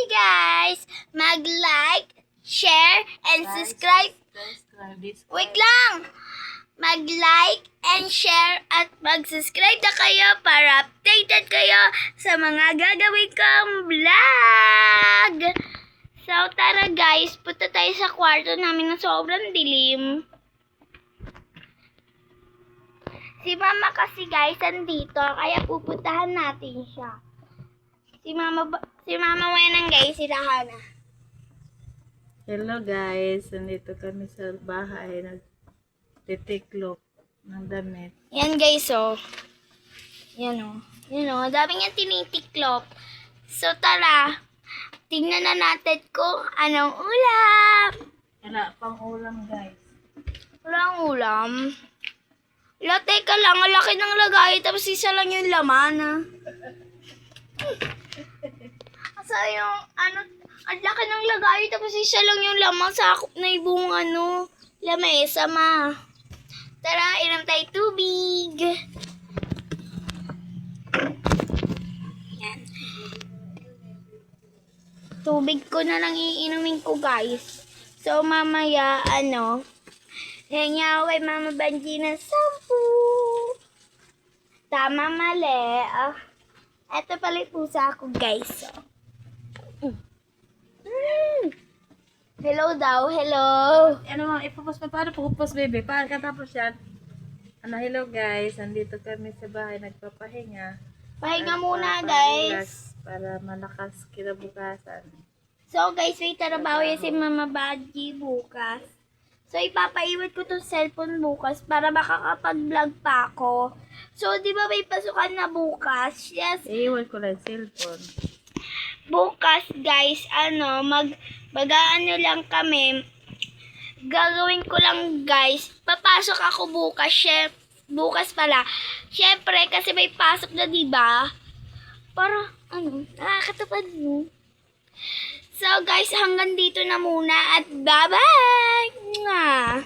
guys, mag-like, share, and subscribe. Wait lang! Mag-like and share at mag-subscribe na kayo para updated kayo sa mga gagawin kong vlog. So, tara guys, punta tayo sa kwarto namin na sobrang dilim. Si Mama kasi guys, andito, kaya pupuntahan natin siya. Si Mama Wenang guys, si Rahana. Hello guys, nandito kami sa bahay, nagtitiklop ng damit. Yan guys, oh. Yan oh. Yan oh, dami niyang tinitiklop. So tara, tingnan na natin kung anong ulam. Wala pang ulam guys. Walang ulam. Teka lang, ang laki ng lagay, tapos isa lang yung laman, ah. Asa yung, ang laki ng lagay, tapos isa lang yung laman, sakop na yung lamesa, ma. Tara, inom tayo tubig. Yan. Tubig ko na lang iinumin ko, guys. So, mamaya, hangyaw kay Mama Banji ng 10. Tama, mali. Eto pala yung pusa ko, guys. Hello daw, hello. Ano mo, ipapost mo, paano pag-post baby? Paano katapos yan? Hello guys, nandito kami sa bahay, nagpapahinga. Pahinga muna, guys. Para malakas kinabukasan. So, guys, may trabaho yan si Mama Banji bukas. So, ipapaiwan ko tong cellphone bukas para makakapag-vlog pa ako. So, di ba may pasukan na bukas? Yes. Iiwan ko lang cellphone. Bukas, guys, mag-ano lang kami. Gagawin ko lang, guys. Papasok ako bukas. Bukas pala. Syempre, kasi may pasok na, di ba? Para, nakakatupad mo. So, guys, hanggang dito na muna at bye-bye! Mwah!